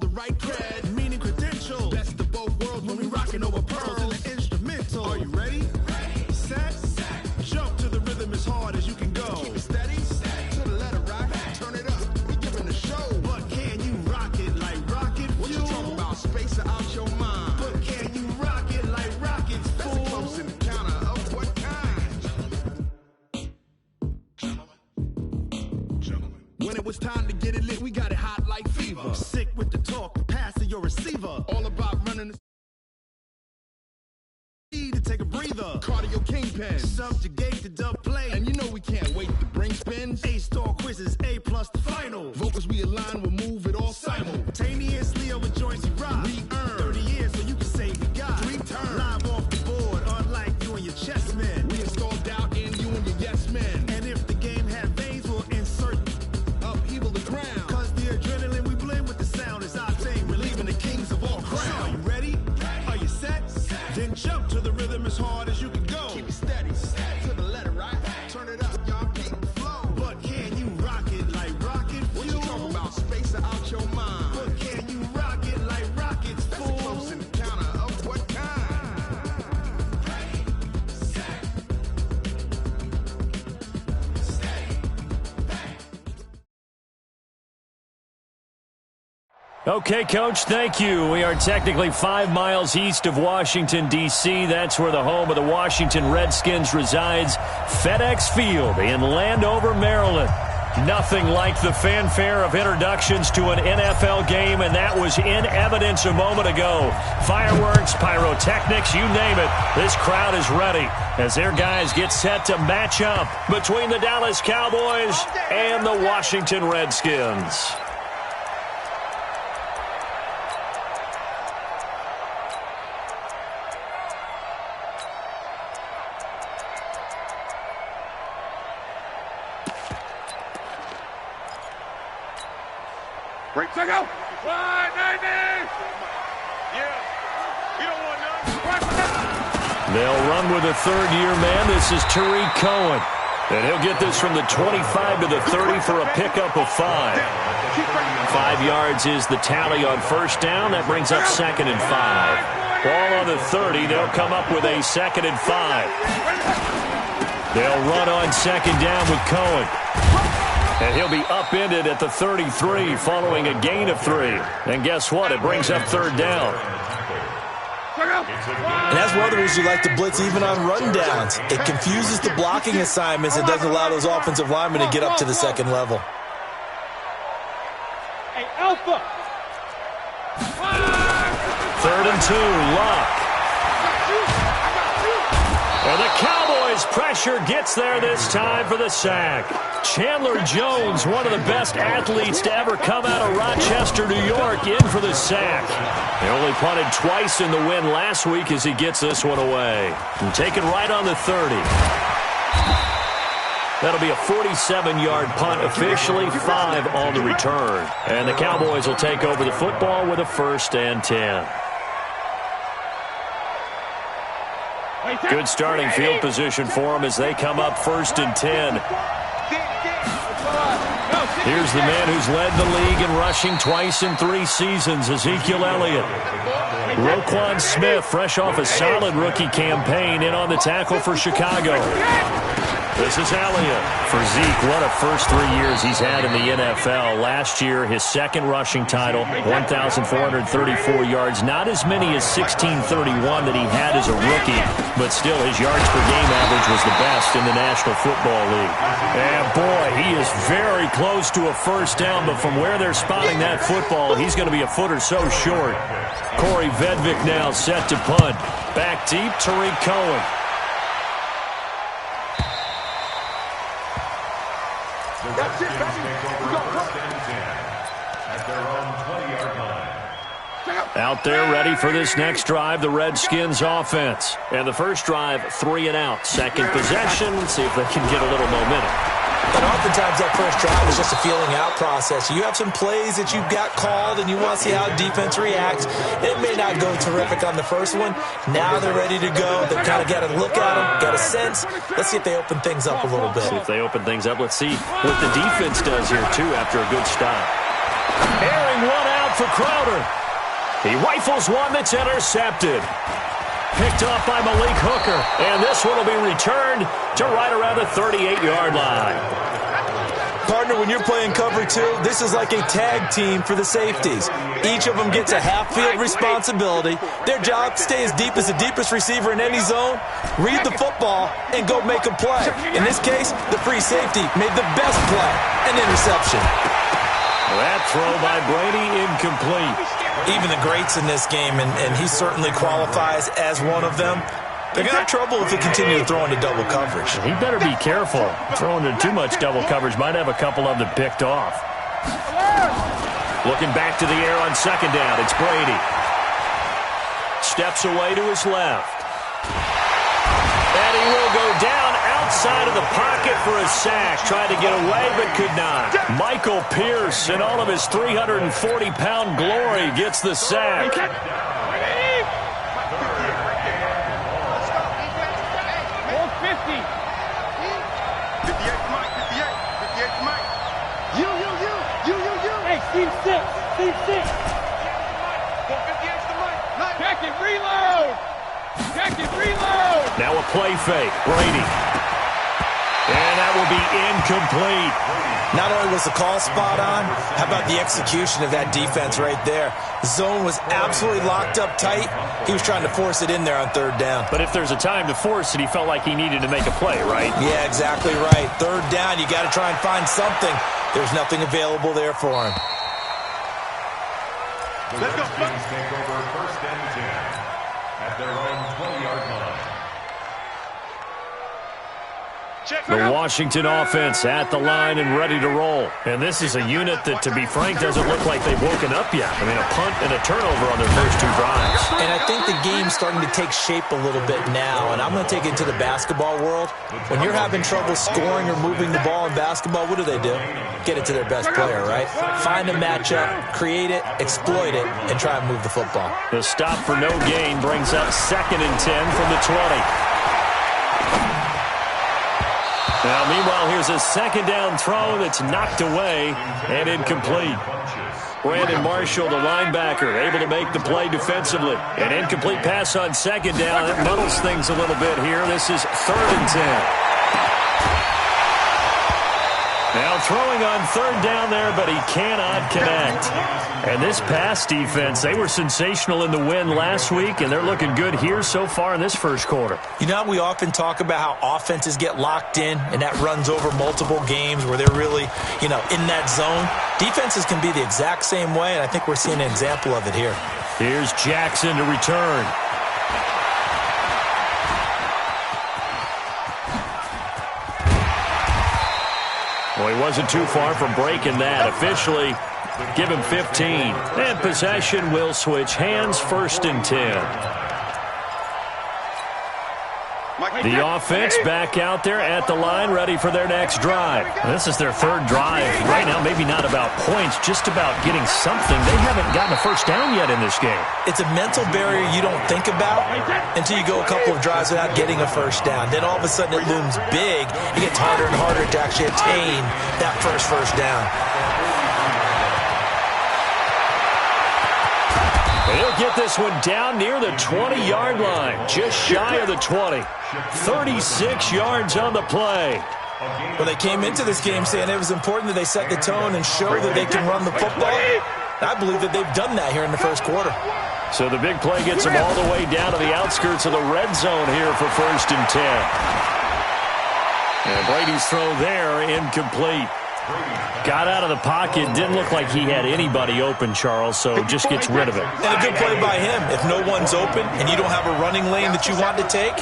the right cred, meaning credential. Best of both worlds when we rockin' over pearls in the instrumental. Are you ready? Ready. Set. Jump to the rhythm as hard as you can go. Keep it steady. To the letter right. Turn it up. We giving the show. But can you rock it like rocket fuel? What you talking about? Space out your mind. But can you rock it like rockets, fool? That's a close encounter of what kind? Gentlemen. When it was time to get it lit, we got it hot like fever. Sick with the talk, pass to your receiver. All about running the to take a breather. Cardio kingpin, subjugate the dub play. And you know we can't wait to bring spins. A-star quizzes, A+ the final. Vocals we align, we'll move it all simultaneously over joints we rock. We earn 30 years so you can say we got 3 turns. Live off the board, unlike you and your chess men. We install doubt in you and your yes men. And if the game had veins, we'll insert upheaval the ground. Cause the adrenaline we blend with the sound is our thing. Relieving the kings of all crowns. So are you ready? Are you set? Then jump to the rhythm as hard as you can go. Keep it steady, to the letter right. Turn it up, y'all keep the flow. But can you rock it like rocket fuel? What you talking about? Space out your mind. But can you rock it like rockets, fool? That's a close encounter of what kind? Ready, set, steady, bang. Okay, Coach, thank you. We are technically 5 miles east of Washington, D.C. That's where the home of the Washington Redskins resides, FedEx Field in Landover, Maryland. Nothing like the fanfare of introductions to an NFL game, and that was in evidence a moment ago. Fireworks, pyrotechnics, you name it. This crowd is ready as their guys get set to match up between the Dallas Cowboys and the Washington Redskins. Break, go! 190! Yeah. You don't want none. They'll run with a third-year man. This is Tariq Cohen. And he'll get this from the 25 to the 30 for a pickup of 5. 5 yards is the tally on first down. That brings up 2nd and 5. Ball on the 30. They'll come up with a 2nd and 5. They'll run on 2nd down with Cohen. And he'll be upended at the 33 following a gain of 3. And guess what? It brings up 3rd down. And that's one of the reasons you like to blitz even on run downs. It confuses the blocking assignments. It doesn't allow those offensive linemen to get up to the 2nd level. Hey, Alpha! 3rd and 2, Lock. And the Cowboys' pressure gets there this time for the sack. Chandler Jones, one of the best athletes to ever come out of Rochester, New York, in for the sack. He only punted twice in the win last week as he gets this one away. And taken right on the 30. That'll be a 47-yard punt, officially 5 on the return. And the Cowboys will take over the football with a 1st and 10. Good starting field position for them as they come up 1st and 10. Here's the man who's led the league in rushing twice in 3 seasons, Ezekiel Elliott. Roquan Smith, fresh off a solid rookie campaign, in on the tackle for Chicago. This is Elliott. For Zeke, what a first 3 years he's had in the NFL. Last year, his 2nd rushing title, 1,434 yards. Not as many as 1,631 that he had as a rookie, but still his yards per game average was the best in the National Football League. And boy, he is very close to a 1st down, but from where they're spotting that football, he's going to be a foot or so short. Corey Vedvik now set to punt. Back deep, Tariq Cohen. That's it, baby. At their own 20-yard line. Out there ready for this next drive, the Redskins offense. And the first drive, 3 and out. 2nd possession. Let's see if they can get a little momentum. And oftentimes that first drive is just a feeling out process. You have some plays that you've got called and you want to see how defense reacts. It may not go terrific on the first one. Now they're ready to go. They've kind of got to look at them, got a sense. Let's see if they open things up a little bit. See if they open things up. Let's see what the defense does here, too, after a good stop. Airing one out for Crowder. He rifles one that's intercepted. Picked off by Malik Hooker. And this one will be returned to right around the 38-yard line. Partner, when you're playing cover two, this is like a tag team for the safeties. Each of them gets a half-field responsibility. Their job, stay as deep as the deepest receiver in any zone, read the football, and go make a play. In this case, the free safety made the best play, an interception. That throw by Brady incomplete. Even the greats in this game, and he certainly qualifies as one of them, they're going to have trouble if they continue to throw into double coverage. He better be careful. Throwing into too much double coverage might have a couple of them picked off. Looking back to the air on second down, it's Brady. Steps away to his left. And he will go down outside of the pocket for a sack. Tried to get away but could not. Michael Pierce, in all of his 340-pound glory, gets the sack. Team 6. Check it, reload. Now a play fake. Brady. And that will be incomplete. Not only was the call spot on, how about the execution of that defense right there? The zone was absolutely locked up tight. He was trying to force it in there on third down. But if there's a time to force it, he felt like he needed to make a play, right? Yeah, exactly right. Third down, you got to try and find something. There's nothing available there for him. The Redskins take over first and 10 at their own 20-yard line. The Washington offense at the line and ready to roll. And this is a unit that, to be frank, doesn't look like they've woken up yet. I mean, a punt and a turnover on their first two drives. And I think the game's starting to take shape a little bit now. And I'm going to take it to the basketball world. When you're having trouble scoring or moving the ball in basketball, what do? Get it to their best player, right? Find a matchup, create it, exploit it, and try and move the football. The stop for no gain brings up 2nd and 10 from the 20. Now, meanwhile, here's a second down throw that's knocked away and incomplete. Brandon Marshall, the linebacker, able to make the play defensively. An incomplete pass on second down. That muddles things a little bit here. This is 3rd and 10. Now throwing on third down there, but he cannot connect. And this pass defense, they were sensational in the win last week, and they're looking good here so far in this first quarter. You know, we often talk about how offenses get locked in, and that runs over multiple games where they're really, in that zone. Defenses can be the exact same way, and I think we're seeing an example of it here. Here's Jackson to return. Well, he wasn't too far from breaking that. Officially, give him 15. And possession will switch hands, 1st and 10. The offense back out there at the line, ready for their next drive. This is their 3rd drive. Right now, maybe not about points, just about getting something. They haven't gotten a first down yet in this game. It's a mental barrier you don't think about until you go a couple of drives without getting a first down. Then all of a sudden it looms big. It gets harder and harder to actually attain that first down. They'll get this one down near the 20-yard line, just shy of the 20. 36 yards on the play. Well, they came into this game saying it was important that they set the tone and show that they can run the football. I believe that they've done that here in the first quarter. So the big play gets them all the way down to the outskirts of the red zone here for 1st and 10. And Brady's throw there, incomplete. Got out of the pocket. Didn't look like he had anybody open, Charles, so just gets rid of it. And a good play by him. If no one's open and you don't have a running lane that you want to take,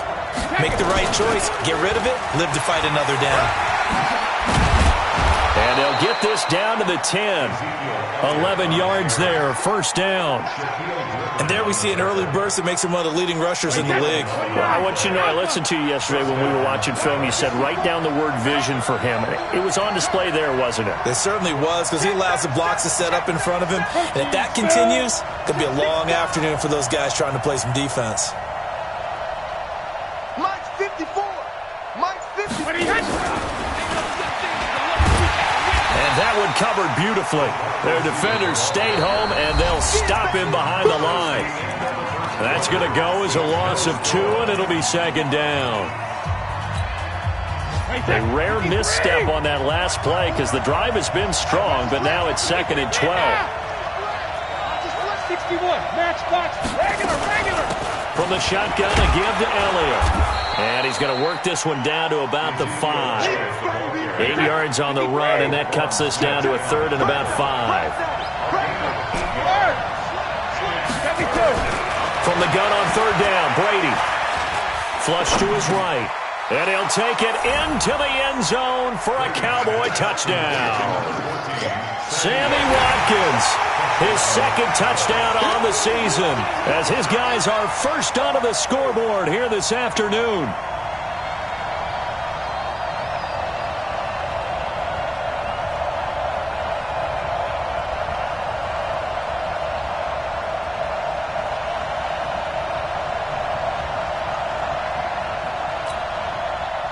make the right choice. Get rid of it. Live to fight another down. And they'll get this down to the 10. 11 yards there, 1st down. And there we see an early burst that makes him one of the leading rushers in the league. Well, I want you to know, I listened to you yesterday when we were watching film. You said write down the word vision for him. It was on display there, wasn't it? It certainly was, because he allows the blocks to set up in front of him. And if that continues, it could be a long afternoon for those guys trying to play some defense. Mike's 54. Mike's 54. And that would covered beautifully. Their defenders stayed home, and they'll stop him behind the line. That's going to go as a loss of 2, and it'll be second down. A rare misstep on that last play because the drive has been strong, but now it's 2nd and 12. 61, match box, regular. From the shotgun, a give to Elliott. And he's going to work this one down to about the 5. 8 yards on the run, and that cuts this down to a 3rd and about 5. From the gun on 3rd down, Brady. Flush to his right. And he'll take it into the end zone for a Cowboy touchdown. Sammy Watkins, his 2nd touchdown on the season, as his guys are first onto the scoreboard here this afternoon.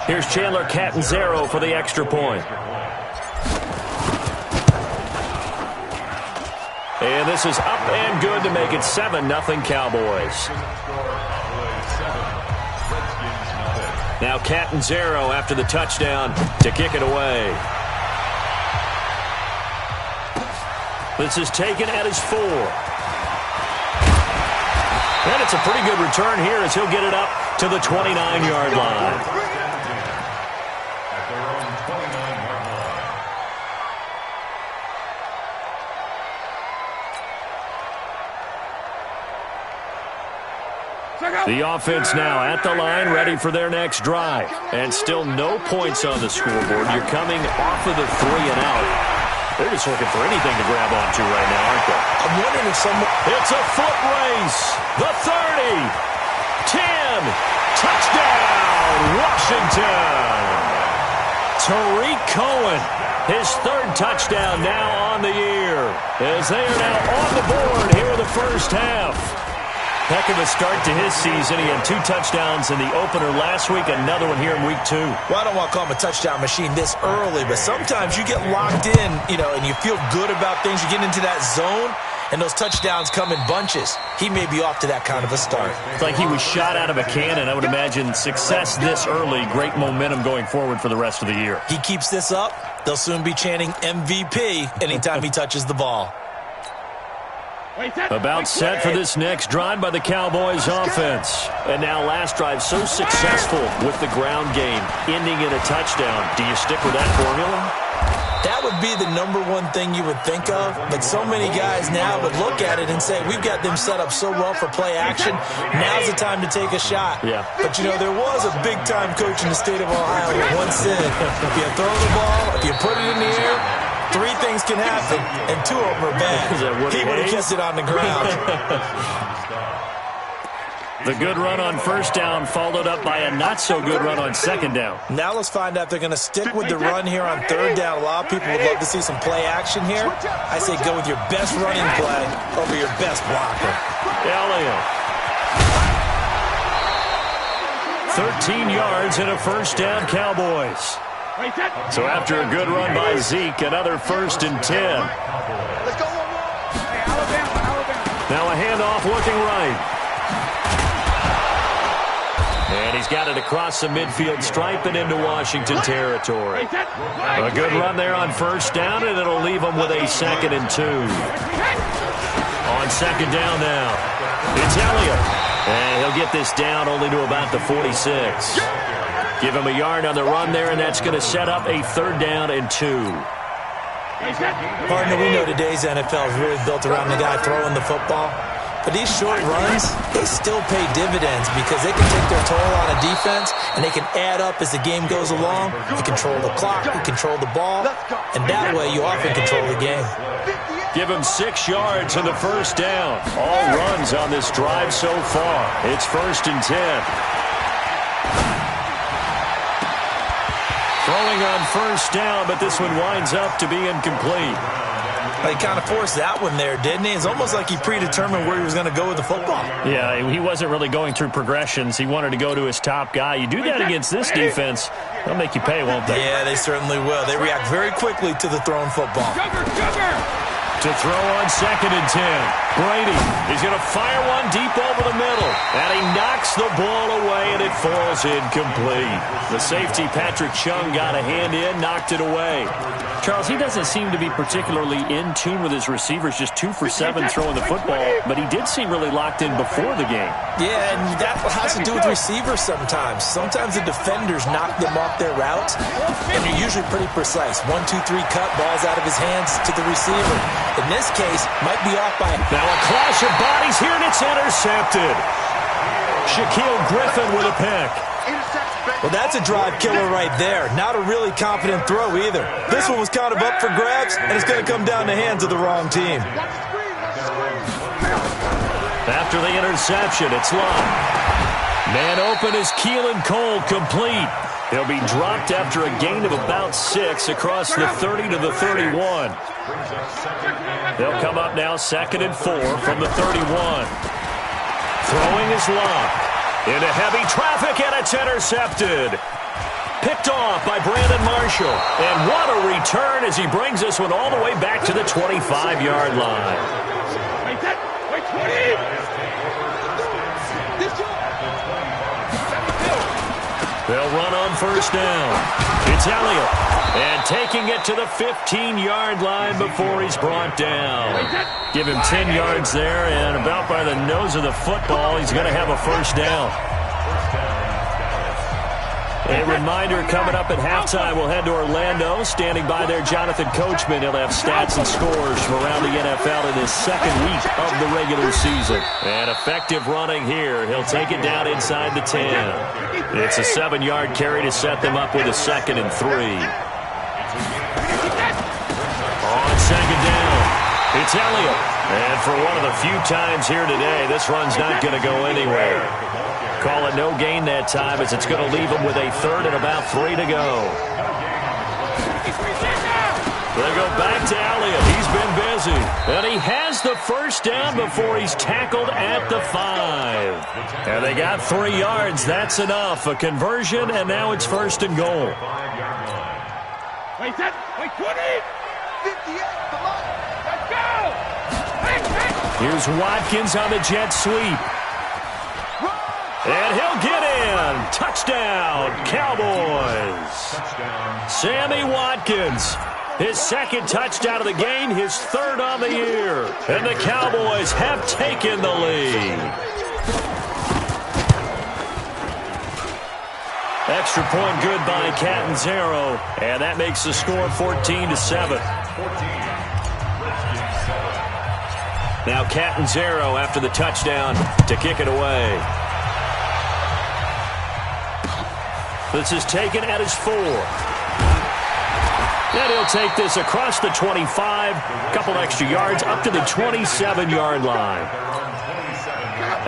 Here's Chandler Catanzaro for the extra point. And this is up and good to make it 7-0 Cowboys. Now Catanzaro after the touchdown to kick it away. This is taken at his 4. And it's a pretty good return here as he'll get it up to the 29-yard line. The offense now at the line, ready for their next drive. And still no points on the scoreboard. You're coming off of the 3 and out. They're just looking for anything to grab onto right now, aren't they? I'm wondering if someone... It's a foot race. The 30. 10. Touchdown, Washington. Tariq Cohen, his 3rd touchdown now on the year. As they are now on the board here in the first half. Heck of a start to his season. He had 2 touchdowns in the opener last week, another one here in week 2. Well, I don't want to call him a touchdown machine this early, but sometimes you get locked in, and you feel good about things. You get into that zone, and those touchdowns come in bunches. He may be off to that kind of a start. It's like he was shot out of a cannon. I would imagine success this early, great momentum going forward for the rest of the year. He keeps this up, they'll soon be chanting MVP anytime he touches the ball. About set for this next drive by the Cowboys offense. And now last drive so successful with the ground game, ending in a touchdown. Do you stick with that formula? That would be the #1 thing you would think of, but so many guys now would look at it and say, we've got them set up so well for play action, now's the time to take a shot. Yeah. But, there was a big-time coach in the state of Ohio who once said, if you throw the ball, if you put it in the air, 3 things can happen, and 2 of them are bad. He would have kept it on the ground. The good run on 1st down followed up by a not-so-good run on 2nd down. Now let's find out if they're going to stick with the run here on 3rd down. A lot of people would love to see some play action here. I say go with your best running play over your best blocker. Elliott. 13 yards and a 1st down, Cowboys. So after a good run by Zeke, another 1st and 10. Now a handoff looking right. And he's got it across the midfield stripe and into Washington territory. A good run there on 1st down, and it'll leave him with a 2nd and 2. On 2nd down now, it's Elliott. And he'll get this down only to about the 46. Give him a yard on the run there, and that's going to set up a 3rd down and 2. Partner, we know today's NFL is really built around the guy throwing the football. But these short runs, they still pay dividends because they can take their toll on a defense, and they can add up as the game goes along. You control the clock, you control the ball, and that way you often control the game. Give him 6 yards in the 1st down. All runs on this drive so far. It's 1st and 10. Throwing on 1st down, but this one winds up to be incomplete. He kind of forced that one there, didn't he? It's almost like he predetermined where he was going to go with the football. Yeah, he wasn't really going through progressions. He wanted to go to his top guy. You do that against this defense, they'll make you pay, won't they? Yeah, they certainly will. They react very quickly to the thrown football. To throw on 2nd and 10. Brady, he's going to fire one deep over the middle. And he knocks the ball away, and it falls incomplete. The safety, Patrick Chung, got a hand in, knocked it away. Charles, he doesn't seem to be particularly in tune with his receivers, just 2 for 7 throwing the football, but he did seem really locked in before the game. Yeah, and that has to do with receivers sometimes. Sometimes the defenders knock them off their routes, and you're usually pretty precise. 1, 2, 3 cut, balls out of his hands to the receiver. In this case, might be off by... Now a clash of bodies here, and it's intercepted. Shaquille Griffin with a pick. Well, that's a drive killer right there. Not a really confident throw either. This one was kind of up for grabs, and it's going to come down the hands of the wrong team. After the interception, it's Love. Man open is Keelan Cole, complete. He'll be dropped after a gain of about 6 across the 30 to the 31. They'll come up now 2nd and 4 from the 31. Throwing is Love. Into heavy traffic, and it's intercepted. Picked off by Brandon Marshall. And what a return as he brings this one all the way back to the 25-yard line. Wait, 20! They'll run on 1st down. It's Elliott. And taking it to the 15-yard line before he's brought down. Give him 10 yards there, and about by the nose of the football, he's going to have a 1st down. A reminder, coming up at halftime, we'll head to Orlando. Standing by there, Jonathan Coachman. He'll have stats and scores from around the NFL in his 2nd week of the regular season. And effective running here. He'll take it down inside the 10. It's a 7-yard carry to set them up with a 2nd and 3. On 2nd down, it's Elliott. And for one of the few times here today, this run's not going to go anywhere. Call it no gain that time, as it's going to leave him with a 3rd and about 3 to go. They go back to Elliott. He's been busy. And he has the 1st down before he's tackled at the 5. And they got 3 yards. That's enough. A conversion, and now it's 1st and goal. Wait, 20! 58, come on! Let's go! Here's Watkins on the jet sweep. And he'll get in. Touchdown, Cowboys. Sammy Watkins, his 2nd touchdown of the game, his 3rd on the year. And the Cowboys have taken the lead. Extra point good by Catanzaro, and that makes the score 14-7. Now Catanzaro after the touchdown to kick it away. This is taken at his 4. And he'll take this across the 25, couple extra yards, up to the 27-yard line.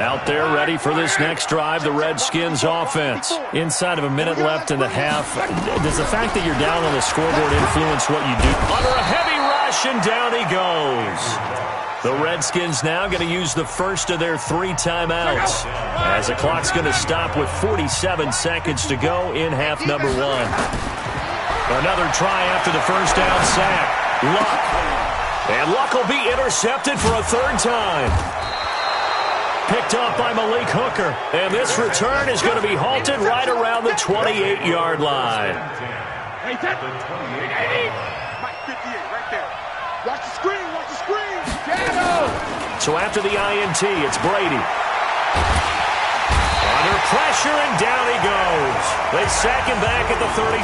Out there ready for this next drive, the Redskins offense. Inside of a minute left in the half. Does the fact that you're down on the scoreboard influence what you do? Under a heavy rush, and down he goes. The Redskins now going to use the first of their 3 timeouts, as the clock's going to stop with 47 seconds to go in half number 1. Another try after the 1st down sack. Luck. And Luck will be intercepted for a 3rd time. Picked up by Malik Hooker. And this return is going to be halted right around the 28-yard line. Mike 58 right there. Watch the screen, watch the screen. So after the INT, it's Brady. Under pressure, and down he goes. They sack him back at the 36.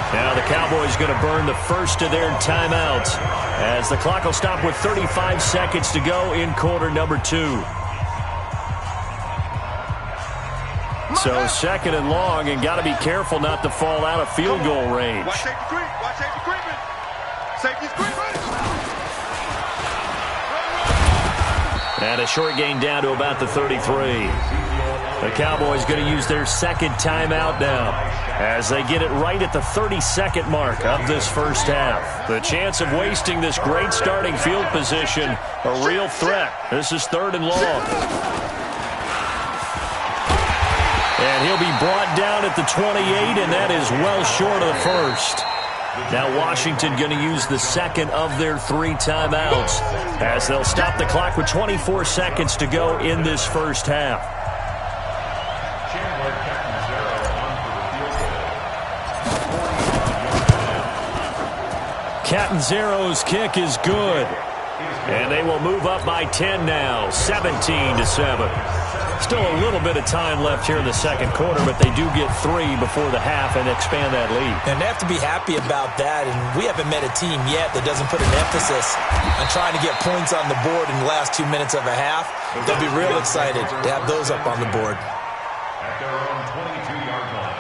Now the Cowboys going to burn the first of their timeouts, as the clock will stop with 35 seconds to go in quarter number 2. So 2nd and long, and got to be careful not to fall out of field goal range. Watch safety screen. Watch safety screen. Safety screen. And a short gain down to about the 33. The Cowboys going to use their second timeout now as they get it right at the 30-second mark of this first half. The chance of wasting this great starting field position, a real threat. This is 3rd and long. And he'll be brought down at the 28, and that is well short of the first. Now Washington going to use the second of their 3 timeouts as they'll stop the clock with 24 seconds to go in this first half. Catanzaro's kick is good. And they will move up by 10 now, 17-7. Still a little bit of time left here in the second quarter, but they do get 3 before the half and expand that lead. And they have to be happy about that, and we haven't met a team yet that doesn't put an emphasis on trying to get points on the board in the last 2 minutes of a half. They'll be real excited to have those up on the board. At their own 22-yard line.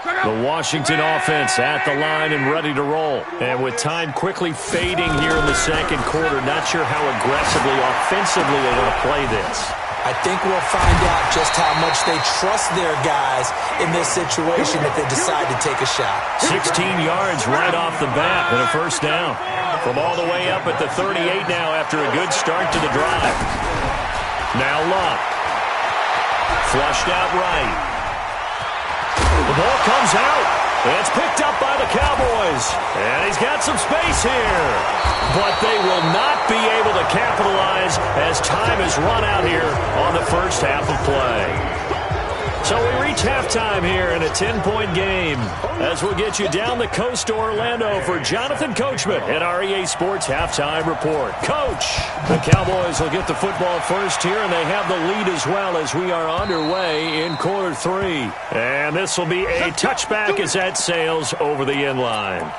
The Washington offense at the line and ready to roll. And with time quickly fading here in the second quarter, not sure how aggressively, offensively they want to play this. I think we'll find out just how much they trust their guys in this situation if they decide to take a shot. 16 yards right off the bat and a first down. From all the way up at the 38 now after a good start to the drive. Now Luck. Flushed out right. The ball comes out. It's picked up by the Cowboys. And he's got some space here. But they will not be able to capitalize as time has run out here on the first half of play. So we reach halftime here in a 10-point game as we'll get you down the coast to Orlando for Jonathan Coachman at our EA Sports Halftime Report. Coach, the Cowboys will get the football first here, and they have the lead as well as we are underway in quarter 3. And this will be a touchback as that sails over the end line.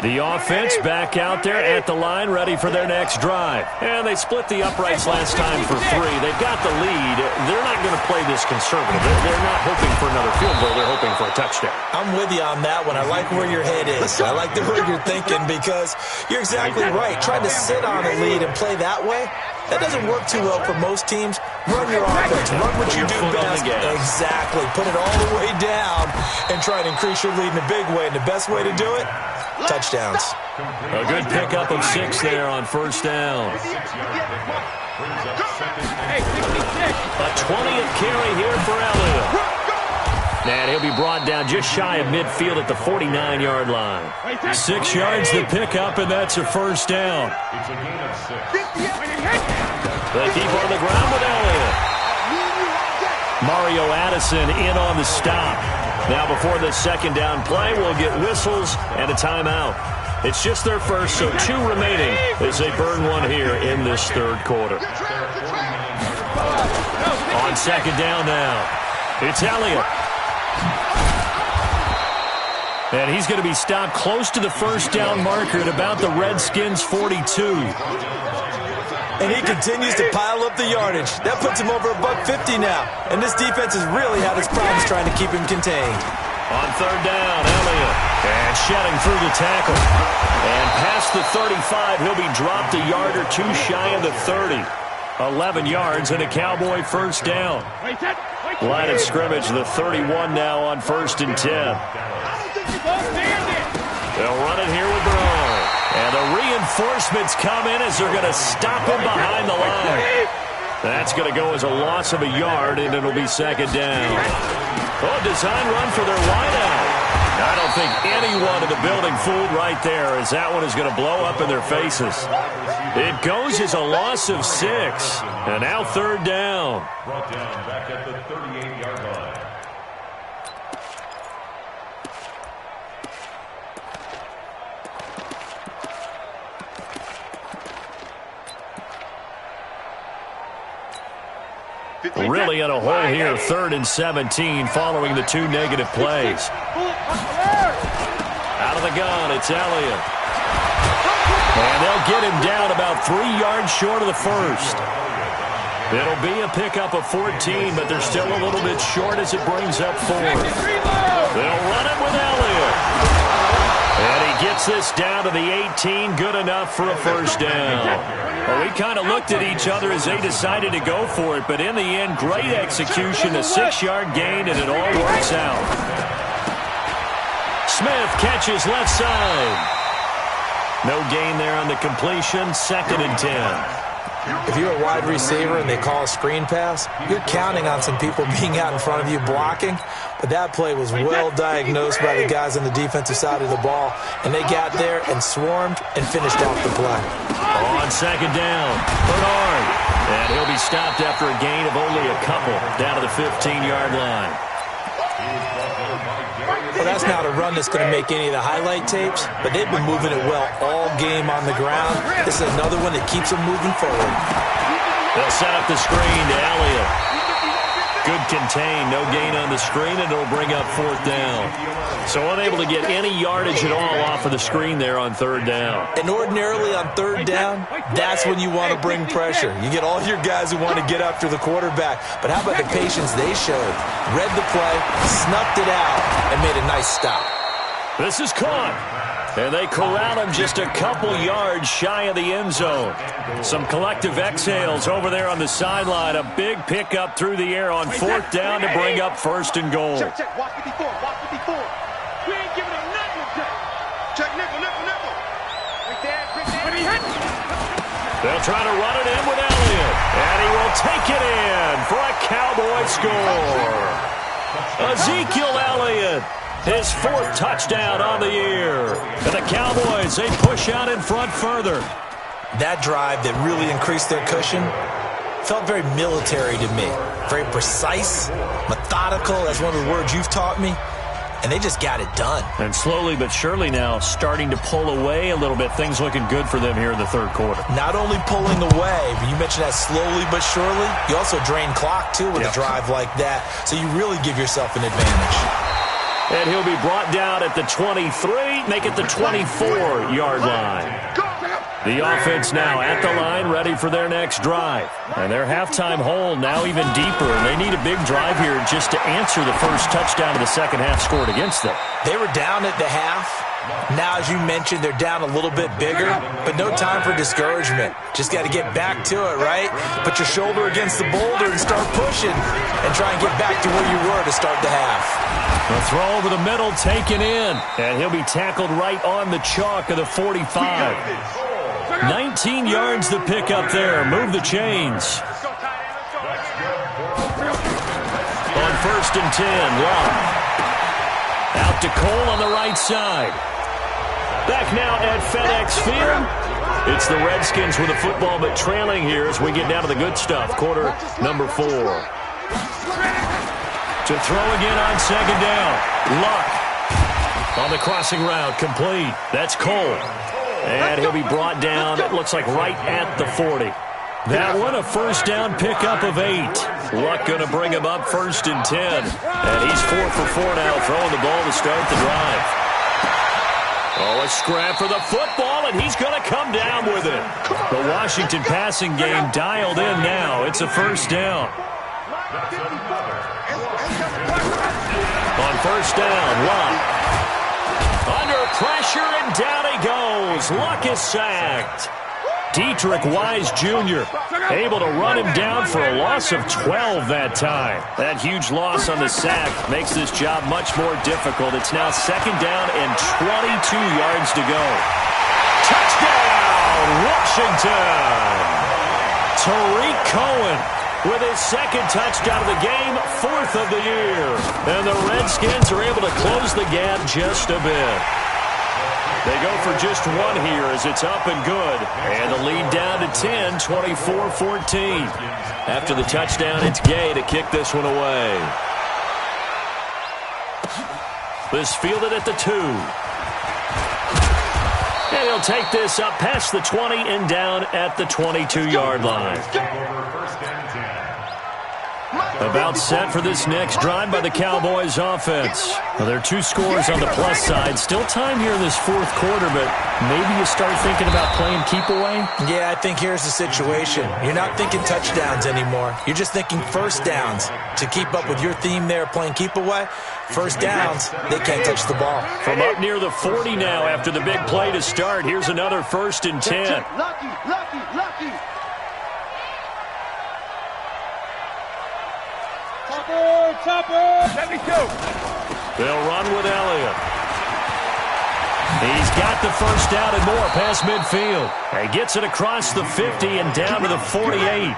The offense back out there at the line, ready for their next drive. And they split the uprights last time for 3. They've got the lead. They're not going to play this conservative. They're not hoping for another field goal. They're hoping for a touchdown. I'm with you on that one. I like where your head is. I like the way you're thinking because you're exactly right. Trying to sit on a lead and play that way, that doesn't work too well for most teams. Run your offense. Run what you do best. Exactly. Put it all the way down and try to increase your lead in a big way. And the best way to do it, touchdowns. A good pickup of 6 there on first down. A 20th carry here for Elliott. And he'll be brought down just shy of midfield at the 49-yard line. 6 yards the pickup, and that's a first down. It's a gain of 6. They keep on the ground with Elliott. Mario Addison in on the stop. Now before the second down play, we'll get whistles and a timeout. It's just their first, so 2 remaining as they burn one here in this third quarter. On second down now, it's Elliott. And he's going to be stopped close to the first down marker at about the Redskins' 42. And he continues to pile up the yardage. That puts him over $150 now. And this defense has really had its problems trying to keep him contained. On third down, Elliott. And shedding through the tackle. And past the 35, he'll be dropped a yard or 2 shy of the 30. 11 yards and a Cowboy first down. Line of scrimmage, the 31 now on 1st and 10. They'll run it here with Brown. And the reinforcements come in as they're going to stop him behind the line. That's going to go as a loss of a yard, and it'll be second down. Oh, design run for their wideout. I don't think anyone in the building fooled right there, as that one is going to blow up in their faces. It goes as a loss of 6. And now third down. Brought down back at the 38-yard line. Really in a hole here, 3rd and 17, following the 2 negative plays. Out of the gun, it's Elliott. And they'll get him down about 3 yards short of the first. It'll be a pickup of 14, but they're still a little bit short as it brings up 4th. They'll run it with Elliott. And he gets this down to the 18, good enough for a first down. Well, we kind of looked at each other as they decided to go for it, but in the end, great execution, a 6-yard gain, and it all works out. Smith catches left side. No gain there on the completion, 2nd and 10. If you're a wide receiver and they call a screen pass, you're counting on some people being out in front of you blocking. But that play was well diagnosed by the guys on the defensive side of the ball, and they got there and swarmed and finished off the play. On 2nd down, Bernard. And he'll be stopped after a gain of only a couple, down to the 15-yard line. Well, that's not a run that's going to make any of the highlight tapes, but they've been moving it well all game on the ground. This is another one that keeps them moving forward. They'll set up the screen to Elliott. Good contain, no gain on the screen, and it'll bring up 4th down. So unable to get any yardage at all off of the screen there on 3rd down. And ordinarily on 3rd down, that's when you want to bring pressure. You get all your guys who want to get after the quarterback. But how about the patience they showed? Read the play, snuffed it out, and made a nice stop. This is caught. And they corral him just a couple yards shy of the end zone. Some collective exhales over there on the sideline. A big pickup through the air on 4th down to bring up 1st and goal. Check, check. Watch 54. Watch 54. We ain't giving him nothing to check. Check nickel, nickel, nickel. Quick there. They'll try to run it in with Elliott. And he will take it in for a Cowboy score. Ezekiel Elliott. His 4th touchdown on the year. And the Cowboys, they push out in front further. That drive that really increased their cushion felt very military to me. Very precise, methodical. That's one of the words you've taught me. And they just got it done. And slowly but surely now starting to pull away a little bit. Things looking good for them here in the 3rd quarter. Not only pulling away, but you mentioned that slowly but surely. You also drain clock, too, with a drive like that. So you really give yourself an advantage. And he'll be brought down at the 23, make it the 24-yard line. The offense now at the line, ready for their next drive. And their halftime hole now even deeper, and they need a big drive here just to answer the first touchdown of the second half scored against them. They were down at the half. Now, as you mentioned, they're down a little bit bigger, but no time for discouragement. Just got to get back to it, right? Put your shoulder against the boulder and start pushing and try and get back to where you were to start the half. The throw over the middle taken in, and he'll be tackled right on the chalk of the 45. 19 yards to pick up there. Move the chains. On 1st and 10, Locke. Out to Cole on the right side. Back now at FedEx Field. It's the Redskins with the football, but trailing here as we get down to the good stuff. Quarter number 4. To throw again on 2nd down. Luck on the crossing route, complete. That's Cole. And he'll be brought down, it looks like right at the 40. That one, a first down pickup of 8. Luck going to bring him up 1st and 10. And he's 4 for 4 now, throwing the ball to start the drive. Oh, a scrap for the football, and he's going to come down with it. The Washington passing game dialed in now. It's a first down. On 1st down, Luck. Under pressure, and down he goes. Luck is sacked. Dietrich Wise Jr. able to run him down for a loss of 12 that time. That huge loss on the sack makes this job much more difficult. It's now 2nd down and 22 yards to go. Touchdown, Washington! Tariq Cohen with his 2nd touchdown of the game, 4th of the year. And the Redskins are able to close the gap just a bit. They go for just one here as it's up and good. And the lead down to 10, 24-14. After the touchdown, it's Gay to kick this one away. This fielded at the 2. And he'll take this up past the 20 and down at the 22-yard line. About set for this next drive by the Cowboys offense. Well, there are 2 scores on the plus side. Still time here in this fourth quarter, but maybe you start thinking about playing keep away? Yeah, I think here's the situation. You're not thinking touchdowns anymore. You're just thinking first downs. To keep up with your theme there, playing keep away, first downs, they can't touch the ball. From up near the 40 now after the big play to start, here's another 1st and 10. Lucky. Topper. Let me go. They'll run with Elliott. He's got the first down and more past midfield. He gets it across the 50 and down to the 48.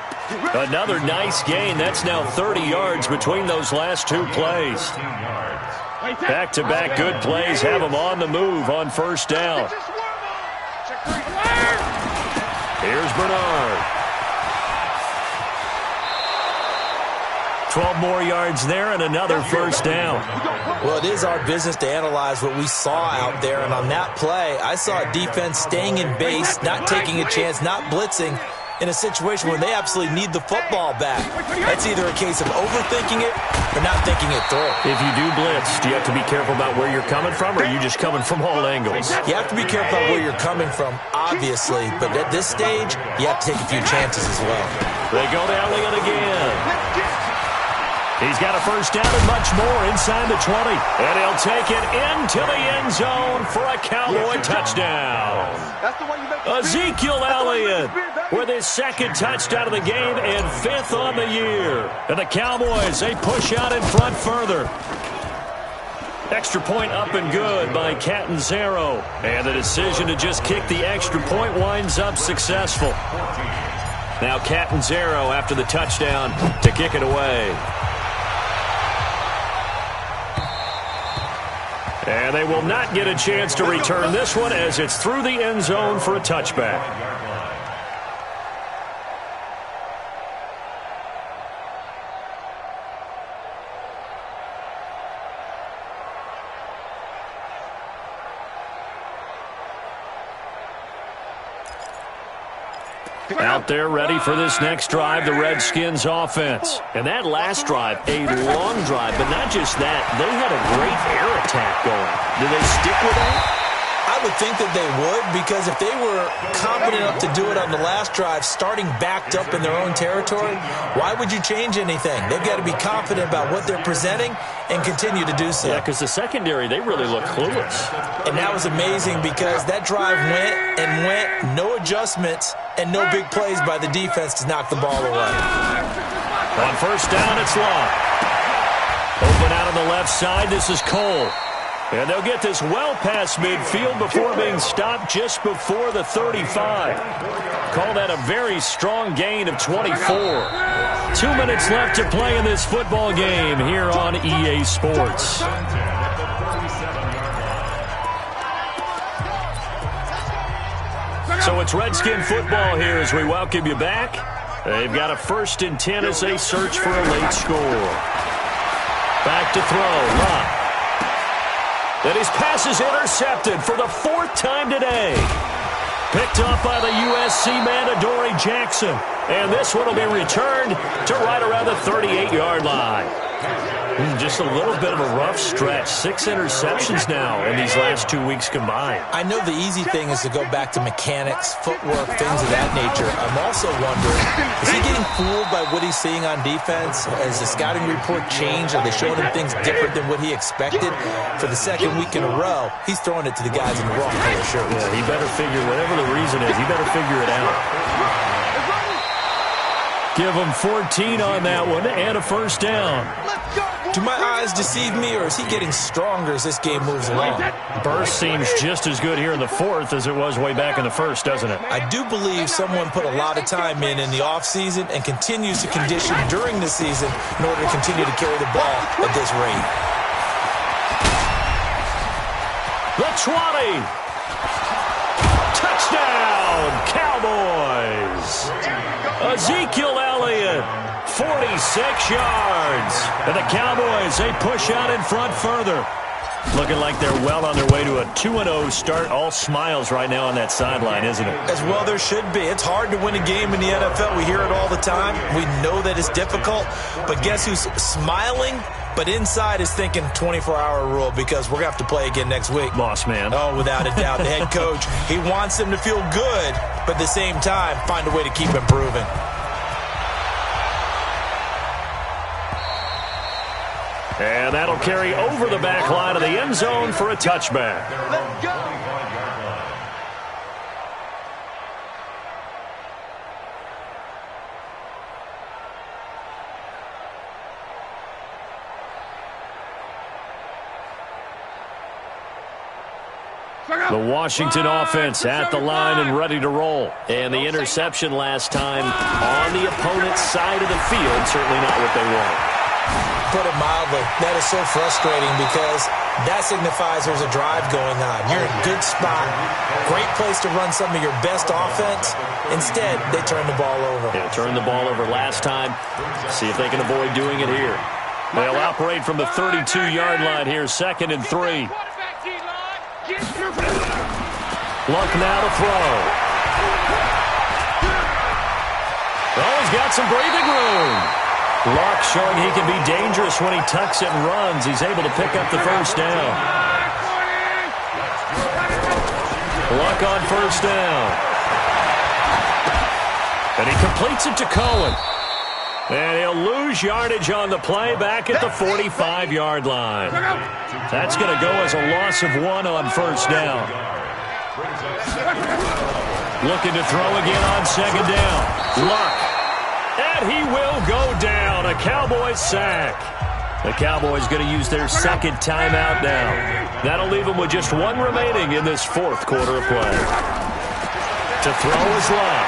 Another nice gain. That's now 30 yards between those last 2 plays. Back-to-back good plays have him on the move on first down. Here's Bernard. 12 more yards there and another first down. Well, it is our business to analyze what we saw out there, and on that play, I saw a defense staying in base, not taking a chance, not blitzing, in a situation where they absolutely need the football back. That's either a case of overthinking it or not thinking it through. If you do blitz, do you have to be careful about where you're coming from, or are you just coming from all angles? You have to be careful about where you're coming from, obviously, but at this stage, you have to take a few chances as well. They go to Elliott again. He's got a first down and much more inside the 20. And he'll take it into the end zone for a Cowboy touchdown. Ezekiel Elliott with his 2nd touchdown of the game and 5th on the year. And the Cowboys, they push out in front further. Extra point up and good by Catanzaro. And the decision to just kick the extra point winds up successful. Now Catanzaro after the touchdown to kick it away. And they will not get a chance to return this one as it's through the end zone for a touchback. Out there ready for this next drive, the Redskins offense. And that last drive, a long drive, but not just that. They had a great air attack going. Do they stick with that? I would think that they would, because if they were confident enough to do it on the last drive, starting backed up in their own territory, why would you change anything? They've got to be confident about what they're presenting and continue to do so. Yeah, because the secondary, they really look clueless. And that was amazing because that drive went, no adjustments, and no big plays by the defense to knock the ball away. On first down, it's Long. Open out on the left side, this is Cole. And they'll get this well past midfield before being stopped just before the 35. Call that a very strong gain of 24. 2 minutes left to play in this football game here on EA Sports. So it's Redskin football here as we welcome you back. They've got a 1st and 10 as they search for a late score. Back to throw, Lott. And his pass is intercepted for the 4th time today. Picked up by the USC man, Adoree Jackson. And this one will be returned to right around the 38-yard line. Just a little bit of a rough stretch. 6 interceptions now in these last 2 weeks combined. I know the easy thing is to go back to mechanics, footwork, things of that nature. I'm also wondering, is he getting fooled by what he's seeing on defense? Has the scouting report changed? Are they showing him things different than what he expected? For the 2nd week in a row, he's throwing it to the guys in the wrong color shirts. Yeah, he better figure, whatever the reason is, he better figure it out. Give him 14 on that one and a first down. Do my eyes deceive me, or is he getting stronger as this game moves along? Burst seems just as good here in the 4th as it was way back in the 1st, doesn't it? I do believe someone put a lot of time in the offseason and continues to condition during the season in order to continue to carry the ball at this rate. The 20. Touchdown, Cowboys. Ezekiel Elliott, 46 yards. And the Cowboys, they push out in front further. Looking like they're well on their way to a 2-0 start. All smiles right now on that sideline, isn't it? As well there should be. It's hard to win a game in the NFL. We hear it all the time. We know that it's difficult. But guess who's smiling? But inside is thinking 24-hour rule because we're going to have to play again next week. Boss man. Oh, without a doubt. The head coach, he wants them to feel good, but at the same time, find a way to keep improving. And that'll carry over the back line of the end zone for a touchback. Let's go. The Washington offense at the line and ready to roll. And the interception last time on the opponent's side of the field, certainly not what they want. Put it mildly, that is so frustrating because that signifies there's a drive going on. You're in a good spot, great place to run some of your best offense. Instead, they turn the ball over. Yeah, turned the ball over last time. See if they can avoid doing it here. They'll operate from the 32-yard line here, 2nd and 3. Luck now to throw. Oh, he's got some breathing room. Luck showing he can be dangerous when he tucks it and runs. He's able to pick up the first down. Luck on first down. And he completes it to Cohen. And he'll lose yardage on the play back at the 45-yard line. That's going to go as a loss of 1 on first down. Looking to throw again on 2nd down. Luck. And he will go down. A Cowboys sack. The Cowboys going to use their 2nd timeout now. That'll leave them with just 1 remaining in this 4th quarter of play. To throw is Luck.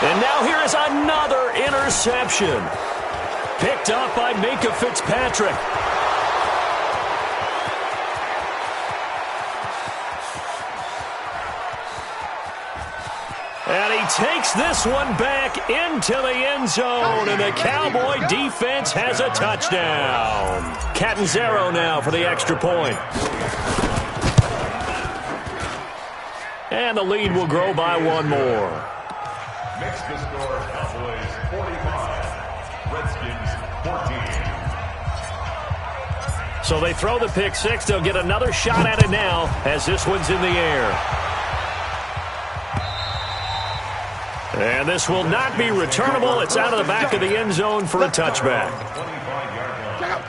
And now here is another interception. Picked up by Minkah Fitzpatrick. And he takes this one back into the end zone, and the Cowboy defense has a touchdown. Catanzaro now for the extra point. And the lead will grow by 1 more. Makes the score Cowboys 45, Redskins 14. So they throw the pick 6. They'll get another shot at it now as this one's in the air. And this will not be returnable. It's out of the back of the end zone for a touchback.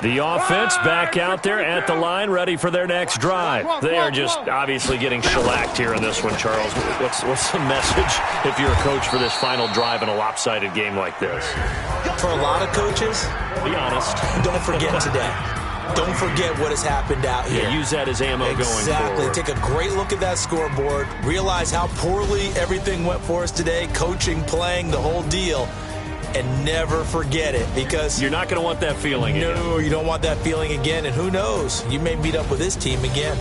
The offense back out there at the line, ready for their next drive. They are just obviously getting shellacked here in this one, Charles. What's the message if you're a coach for this final drive in a lopsided game like this? For a lot of coaches, be honest. Don't forget today. Don't forget what has happened out here. Yeah, use that as ammo going forward. Exactly. Take a great look at that scoreboard. Realize how poorly everything went for us today. Coaching, playing, the whole deal. And never forget it because you're not going to want that feeling again. No, you don't want that feeling again. And who knows? You may meet up with this team again.